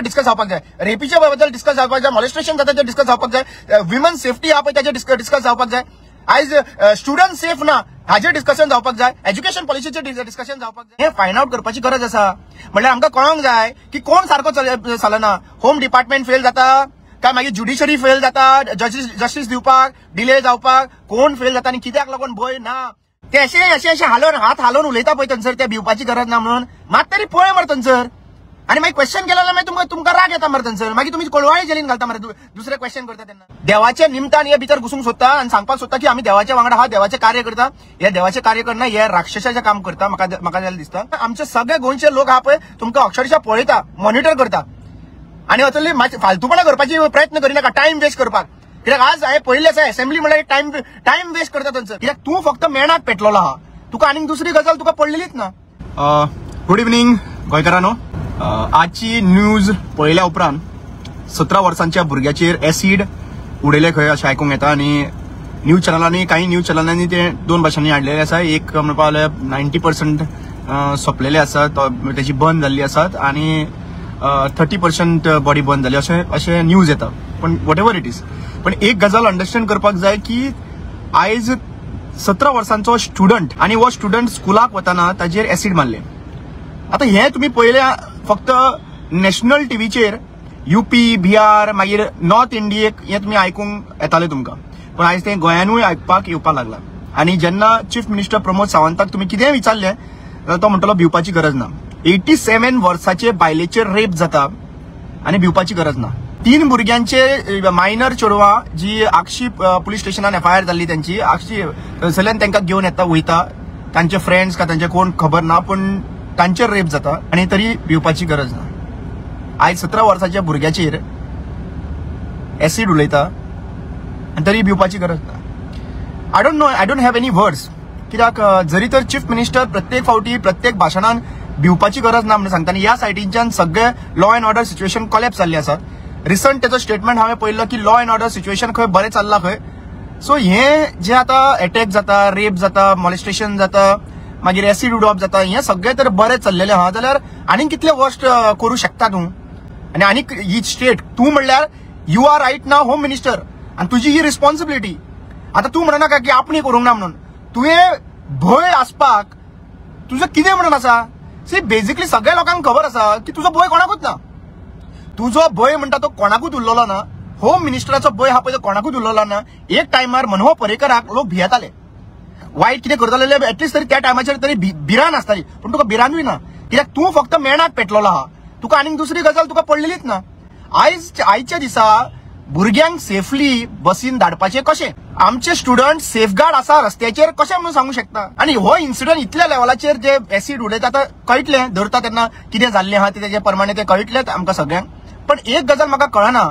Discuss जावपाक जाय, रेपीच्या बद्दल डिस्कस जावपाक जाय, मॉलेस्टेशन जाता ते डिस्कस जावपाक जाय, विमन सेफ्टी आहा पळय त्याचे डिस्कस जावपाक जाय, आयज स्टुडंट सेफ ना हाजे डिस्कशन जावपाक जाय, एज्युकेशन पॉलिसीचे डिस्कशन जावपाक जाय. हे फायंड आउट करपाची गरज आसा. म्हणल्यार आमकां कळोंक जाय की कोण सारको चलना. होम डिपार्टमेंट फेल जाता काय मागीर ज्युडिशरी फेल जाता, जस्टिस दिवपाक डिले जावपाक कोण फेल जाता आनी कित्याक लागून भंय ना. ते अशें हालोवन हात हालोवन उलयता पळय थंयसर, ते भिवपाची गरज ना म्हणून. मात तरी पळय मरे थंयसर. आनी मागीर क्वेश्चन केलें जाल्यार मागीर तुमकां राग येता मरे थंयसर. मागीर तुमी कोळवाळी जेलीन घालता मरे दुसरे क्वेश्चन करता तेन्ना. देवाच्या निमतान हे भितर घुसूंक सोदता आनी सांगपाक सोदता की आमी देवाच्या वांगडा आहा, देवाचें कार्य करता. हे देवाचें कार्य करना, हे राक्षसाचें काम करता. म्हाका जाल्यार दिसता आमचे सगळे गोंयचे लोक आहा पळय तुमकां अक्षरशः पळयता, मॉनिटर करता. आनी असली फालतूपणां करपाची प्रयत्न करिनाका, टायम वेस्ट करपाक. कित्याक आज हांवें पळयलें आसा असेंब्ली म्हणल्यार टायम वेस्ट करता थंयसर. कित्याक तूं फक्त मेणाक पेटलेलो आहा, तुका आनीक दुसरी गजाल तुका पडलेलीच ना. गुड इव्हनिंग गोंयकारांनो. आजची न्यूज पळयल्या उपरांत 17 वर्सांच्या भुरग्याचेर एसिड उडयले खंय अशें आयकूंक येता. आनी न्यूज चॅनलांनी काही न्यूज चॅनलांनी ते दोन भाशांनी हाडलेले आसा. एक म्हणपाक लागल्यार 90% सोंपलेले आसात, त्याची बंद जाल्ली आसात आनी 30% बॉडी बंद जाली अशें न्यूज येता. पण वॉट एव्हर इट इज, पण एक गजाल अंडरस्टँड करपाक जाय की आयज 17 वर्सांचो स्टुडंट आनी हो स्टुडंट स्कुलाक वताना ताजेर एसिड मारले. आता हे तुम्ही पहिले फक्त नॅशनल टीव्हीचेर यूपी बिहार मागीर नॉर्थ इंडियेक हे तुम्ही आयकूंक येताले तुमकां, पण आयज ते गोंयानूय आयकपाक येवपाक लागला. आनी जेन्ना चीफ मिनिस्टर प्रमोद सावंताक तुम्ही कितेंय विचारलें जाल्यार तो म्हणटलो भिवपाची गरज ना. 87 वर्साचे बायलेचेर रेप जाता आनी भिवपाची गरज ना. 3 भुरग्यांचे मायनर चेडवां जी आक्षी पुलीस स्टेशनान FIR जाल्ली त्यांची, आक्षी थंयसरल्यान तांकां घेवन येता वयता, तांचे फ्रेंड्स काय तांचे कोण खबर ना, पण तांचेर रेप जाता आनी तरी भिवपाची गरज ना. आयज 17 वर्साच्या भुरग्याचेर एसिड उलयता आनी तरी भिवपाची गरज ना. I don't have any words. कित्याक जरी तर चीफ मिनिस्टर प्रत्येक फावटी प्रत्येक भाशणान भिवपाची गरज ना म्हणून सांगता आनी ह्या सायडींच्यान सगळे law and order situation collapse जाल्ली आसात. रिसंट त्याचं स्टेटमेंट हांवें पळयल्लो की लॉ अँड ऑर्डर सिच्युएशन खंय बरें चल्ला खंय. सो हे जे आता अटॅक जाता, रेप जाता, मॉलेस्टेशन जाता, मागीर एसिड उडोवप जाता, हे सगळे तर बरें चल्लेलें आहा जाल्यार आनी कितले वर्स्ट करूं शकता तूं. आनी आनीक ही स्टेट तूं म्हणल्यार you are right now home minister आनी तुजी ही रिस्पॉन्सिबिलिटी. आता तूं म्हणनाका की आपणी करूंक ना म्हणून. तुवें भंय आसपाक तुजो कितें म्हणून आसा. सी बेसिकली सगळ्या लोकांक खबर आसा की तुजो भंय कोणाकूच ना. तुजो भंय म्हणटा तो कोणाकूच उरलेलो ना. होम मिनिस्टराचो भंय हा पळय तो कोणाकूच उरलेलो ना. एक टायमार मनोहर पर्रीकराक लोक भियेताले, वायट कितें करताले एटलिस्ट तरी त्या टायमाचेर तरी भिरान आसताली, पण तुका भिरानूय ना. कित्याक तूं फक्त मेणाक पेटलेलो आहा, तुका आनीक दुसरी गजाल तुका पडलेलीच ना. आयच्या दिसा भुरग्यांक सेफली बसीन धाडपाचें कशें. आमचे स्टुडंट सेफगार्ड आसा रस्त्याचेर कशें म्हणून सांगू शकता. आनी हो इन्सिडंट इतल्या लेवलाचेर जे एसिड उडयता आतां कळटलें धरता तेन्ना कितें जाल्लें आहा तेजे प्रमाणे ते कळटलें आमकां सगळ्यांक. पण एक गजाल म्हाका कळना,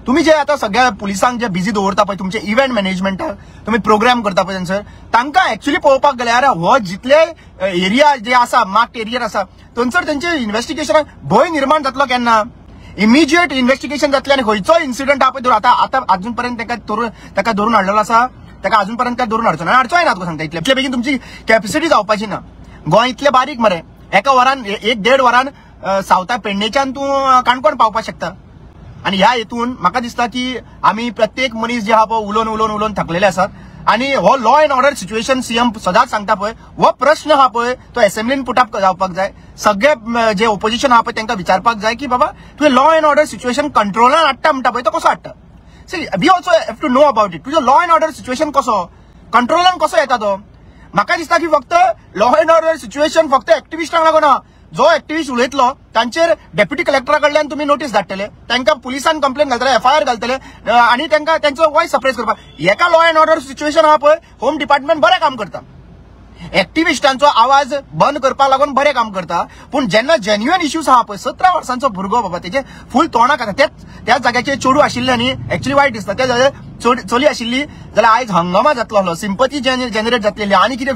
तुम्ही जे आता सगळ्या पुलिसांक जे बिझी दवरता पळय तुमचे इव्हेंट मॅनेजमेंटाक तुम्ही प्रोग्राम करता पळय थंयसर, तांकां एक्चुअली पळोवपाक गेल्यार हो जितले एरिया जे आसा मार्क्ड एरिया आसा थंयसर तेंचे इन्व्हेस्टिगेशन भंय निर्माण जातलो केन्ना. इमिजिएट इन्व्हेस्टिगेशन जातलें आनी खंयचो इन्सिडंट हा पळय आता अजून पर्यंत ताका धरून हाडलेलो आसा, ताका अजून पर्यंत धरून हाडचो ना. हाडचोय ना तुका सांगता. इतले बेगीन तुमची कॅपॅसिटी जावपाची ना. गोंय इतले बारीक मरे, एका वरान 1-1.5 वरान सावथा पेडणेच्यान तूं काणकोण पावपाक शकता. आणि ह्या हेतून म्हाका दिसता की आमी प्रत्येक मनीस जे आहा पळय उलोवन थकलेले आसात. आणि हो law and order situation CM सदांच सांगता पळय, हो प्रश्न हा पळय तो असेंब्लीन पुट अप जावपाक जाय. सगळे जे ओपोजिशन आहा पळय तांकां विचारपाक जाय की बाबा तुवें लॉ अँड ऑर्डर सिच्युएशन कंट्रोलान हाडटा म्हणटा पळय तो कसो हाडटा. See we also have to know about it. तुजो लॉ अँड ऑर्डर सिच्युएशन कसो कंट्रोलान कसो येता तो. म्हाका दिसता की फक्त लॉ अँड ऑर्डर सिच्युएशन फक्त एक्टिविस्टांक लागून ना. जो एक्टिविस्ट उलयतलो तांचेर डेप्युटी कलेक्टरा कडल्यान तुम्ही नोटीस धाडटले, तांकां पुलिसान कंप्लेन घालतले, FIR घालतले आनी तांकां तांचो वॉयस सप्रेस करपाक. हेका लॉ अँड ऑर्डर सिच्युएशन आहा पळय होम डिपार्टमेंट बरें काम करता. एक्टिविस्टांचो आवाज बंद करपाक लागून बरें काम करता. पूण जेन्ना जेन्युअन इश्यूज आहा पळय 17 वर्सांचो भुरगो बाबा तेजे फूल तोंडाक आसा, त्याच जाग्याचेर चेडू आशिल्ले न्ही, एक्चुअली वायट दिसता. त्या जाग्यार चली आशिल्ली जाल्यार आयज हंगामा जातलो आसलो, सिंपथी जनरेट जातली आनी कितें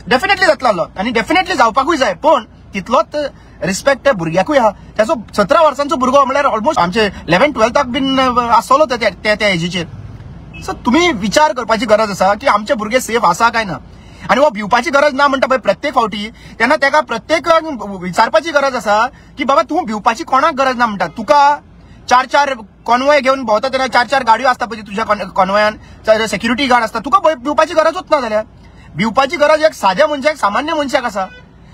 डेफिनेटली जातलो आसलो आनी डेफिनेटली जावपाकूय जाय. पण तितलोच रिस्पेक्ट त्या भुरग्याकूय आहा. त्याचो 17 वर्सांचो भुरगो म्हळ्यार ऑलमोस्ट आमचे 11-12 बीन आसलो त्या एजीचेर. सो तुम्ही विचार करपाची गरज आसा की आमचे भुरगे सेफ आसा काय ना. आणि वो भिवपाची गरज ना म्हणटा पळय प्रत्येक फावटी तेन्ना तेका प्रत्येक विचारपाची गरज आसा की बाबा तूं भिवपाची कोणाक गरज ना म्हणटा. तुका 4 कॉन्वॉय घेऊन भोंवता तेन्ना 4 गाडयो आसता पळय तुज्या कॉन्वॉयान सेक्युरिटी गार्ड आसता. तुका भिवपाची गरजूच ना जाल्यार. भिवपाची गरज एक साध्या मनशाक सामान्य मनशाक आसा.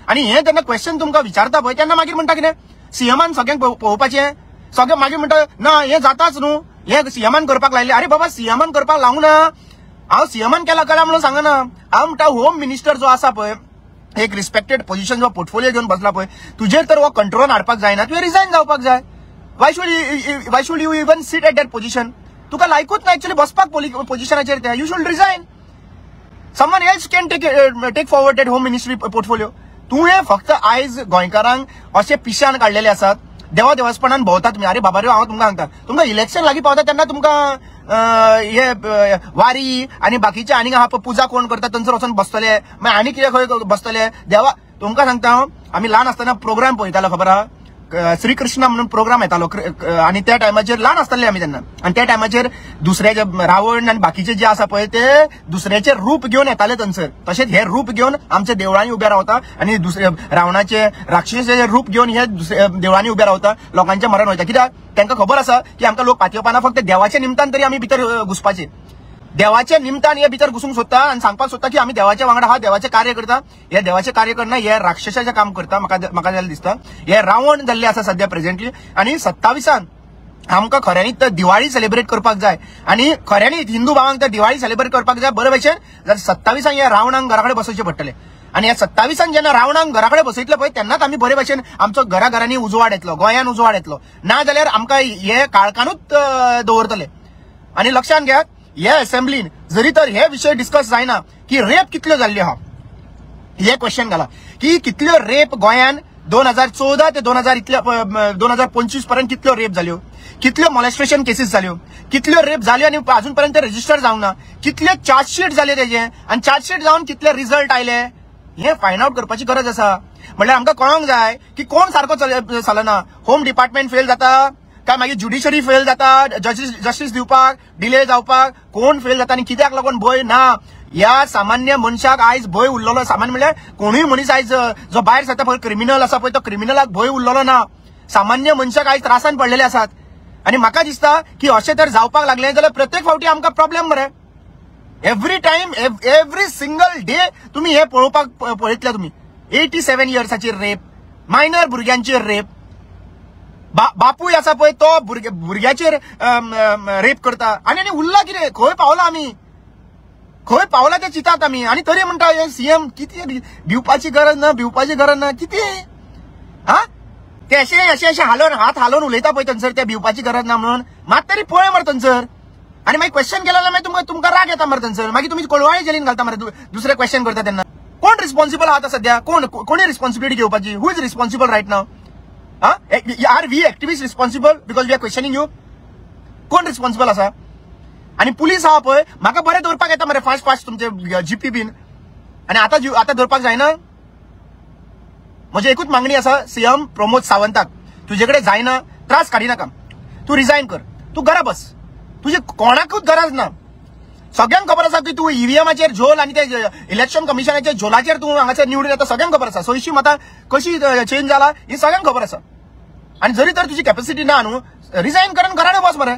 आणि हे तेन्ना क्वेश्चन तुमकां विचारता पळय तेन्ना मागीर म्हणटा कितें सीएमान सगळ्यांक पळोवपाचें. सगळे मागीर म्हणटा ना हे जाताच न्हू, हे सीएमान करपाक लायले. अरे बाबा सीएमान करपाक लावूं ना, हांव सीएमान केला म्हणून सांगना. हांव म्हणटा होम मिनिस्टर जो आसा पळय एक रिस्पेक्टेड पोझिशन जो पोर्टफोलियो घेवन बसला पळय तुजेर तर हो कंट्रोल हाडपाक जायना. तुवें रिजायन जावपाक जाय. Why should you even sit at that position. तुका लायकूच ना एक्चुअली बसपाक पोझिशनाचेर ते. You should resign. Someone else can take forward that home ministry portfolio. तुवें फक्त आयज गोंयकारांक अशे पिशान काडलेले आसात. देवास्पणान भोंवता तुमी. अरे बाबा रे हांव तुमकां सांगता तुमकां इलेक्शन लागीं पावता तेन्ना तुमकां हे वारी आनी बाकीचे आनीक आहा पळय पुजा कोण करता थंयसर वचून बसतले. मागीर आनी कितें खंय बसतले. देवा तुमकां सांगता हांव आमी ल्हान आसतना प्रोग्राम पळयतालो खबर आहा. श्री कृष्णा म्हणून प्रोग्राम येतालो आणि त्या टायमाचेर ल्हान आसताले आमी तेन्ना. आणि त्या टायमाचेर दुसरे जे रावण आनी बाकीचे जे आसा पळय ते दुसऱ्याचे रूप घेवन येताले थंयसर. तशेंच हे रूप घेवन आमच्या देवळांनी उबे रावता आणि दुसरे रावणाचे राक्षसाचे रूप घेवन हे दुसऱ्या देवळांनी उबे रावता. लोकांचे मरण वयता. कित्याक तांकां खबर आसा की आमकां लोक पातयेवपाना फक्त देवाच्या निमतान तरी आमी भितर घुसपाचे. देवाच्या निमतान हे भितर घुसूंक सोदता आणि सांगपाक सोदता की आमी देवाच्या वांगडा हा देवाचे कार्य करता. हे देवाचे कार्य करना हे राक्षसाचे काम करता. म्हाका जाल्यार दिसता हे रावण जाल्ले आसा सध्या प्रेझेंटली. आणि 27 आमकां खऱ्यांनी तर दिवाळी सेलिब्रेट करपाक जाय आणि खऱ्यांनी हिंदू भावांक तर दिवाळी सेलिब्रेट करपाक जाय बरे भशेन. जाल्यार 27 हे रावणांक घरा कडेन बसोवचे पडटले. आणि या 27 जेन्ना रावणांक घरा कडेन बसयतले पळय तेन्नाच आमी बरे भशेन आमचो घराघरांनी उजवाड येतलो, गोंयान उजवाड येतलो. ना जाल्यार आमकां हे काळखानूच दवरतले. आणि लक्षात घ्या ह्या असेंब्लीन जरी तर हे विषय डिस्कस जायना की रेप कितल्यो जाल्ल्यो आहा. हे क्वेश्चन घाला की कितल्यो रेप गोंयान 2014 ते 2025 पर्यंत कितल्यो रेप जाल्यो, कितल्यो मॉलेस्टेशन केसीस जाल्यो, कितल्यो रेप जाल्यो आणि अजून पर्यंत रजिस्टर जावंक ना, कितले चार्जशीट जाले तेजे आणि चार्जशीट जावन कितले रिझल्ट आयले हे फायंड आउट करपाची गरज आसा. म्हणल्यार आमकां कळोंक जाय की कोण सारको चलना. होम डिपार्टमेंट फेल जाता काय मागीर ज्युडिशरी फेल जाता जस्टीस दिवपाक डिले जावपाक. कोण फेल जाता आणि कित्याक लागून भंय ना. या सामान्य मनशाक आयज भंय उरलेलो. सामान्य म्हणल्यार कोणूय मनीस आयज जो भायर सरता पळय क्रिमिनल आसा पळय तो क्रिमिनलाक भंय उरलेलो ना. सामान्य मनशाक आयज त्रासान पडलेले आसात. आणि म्हाका दिसता की अशें तर जावपाक लागले जाल्यार प्रत्येक फावटी आमकां प्रॉब्लेम मरे. Every time every single day तुम्ही हे पळयतले. तुम्ही 87 इयर्साचेर रेप, मायनर भुरग्यांचेर रेप, बापूय आसा पळय तो भुरग्याचेर रेप करता. आणि उरला कितें खंय पावला आमी, खंय पावला ते चितात आमी. आणि तरी म्हणटा हे सीएम किती भिवपाची गरज ना किती हा ते अशें हात हालोवन उलयता पळय थंयसर ते भिवपाची गरज ना म्हणून. मात तरी पळय मरे थंयसर. आणि मागीर क्वेश्चन केला जाल्यार मागीर तुमकां राग येता मरे थंयसर. मागीर तुमी कोळवाळे जेलीन घालता मरे दुसरे क्वेश्चन करता तेन्ना. कोण रिस्पॉन्सिबल आहात सध्या, कोणी रिस्पॉन्सिबिलिटी घेवपाची. Who is responsible right now. Are we activist responsible because we are questioning you. कोण रिस्पॉन्सिबल आसा. आणि पुलीस आहा पळय म्हाका बरें दवरपाक येता मरे फास्ट तुमचे जीपी बीन. आणि आता दवरपाक जायना. म्हजी एकूच मागणी आसा सीएम प्रमोद सावंताक तुजे कडेन जायना त्रास काडी नाका. तू रिजायन कर. तू घरा बस. तुजी कोणाकूच गरज ना. सगळ्यांक खबर आसा की तू ईव्हीएमाचेर झोल आणि ते इलेक्शन कमिशनाच्या झोलाचेर तू हांगासर निवडून येता. सगळ्यांक खबर आसा. 600 मतां कशी चेंज जाला ही सगळ्यांक खबर आसा. आणि जरी तर तुझी कॅपॅसिटी ना न्हू रिजायन करून घराडे बस मरे.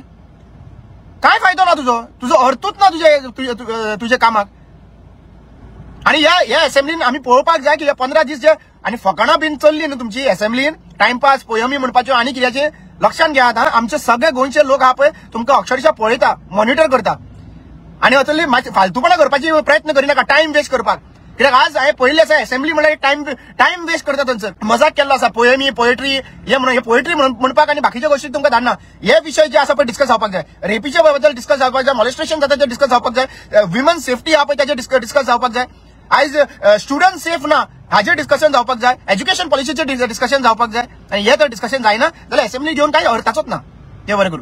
काय फायदो ना तुझो अर्थूच ना तुझे कामाक. आणि ह्या असेंब्लीन आमी पळोवपाक जाय की 15 दीस जे आणि फकाणां बीन चल्ली न्हू तुमची असेंब्लीन टाइमपास पोयमी म्हणपाच्यो आणि कित्याचे लक्षात घ्या. आता आमचे सगळे गोंयचे लोक आहा पळय तुमकां अक्षरशः पळयता मॉनिटर करता. आणि असली फालतूपणा करपाची प्रयत्न करिनाका टाइम वेस्ट करपाक. कित्याक आज हांवें पळयल्लें आसा असेंब्ली म्हणल्यार टाइम वेस्ट करता थंयसर. मजाक केल्लो आसा पोयमी पोएट्री हे पोएट्री म्हणपाक आणि बाकीच्या गोष्टी तुमकां धाडना. हे विषय जे आसा पळय डिस्कस जावपाक जाय. रेपीच्या बद्दल डिस्कस जावपाक जाय, मॉलेस्टेशन जाता ते डिस्कस जावपाक जाय, विमन सेफ्टी आहा पळय त्याचे डिस्कस जावपाक जाय. आयज स्टुडंट सेफ ना हाजेर डिस्कशन जावपाक जाय, एज्युकेशन पॉलिसीचेर डिस्कशन जावपाक जाय. आणि हे तर डिस्कशन जायना जाल्यार असेंब्ली घेवन कांय अर्थाचोच ना. ते बरें करूं.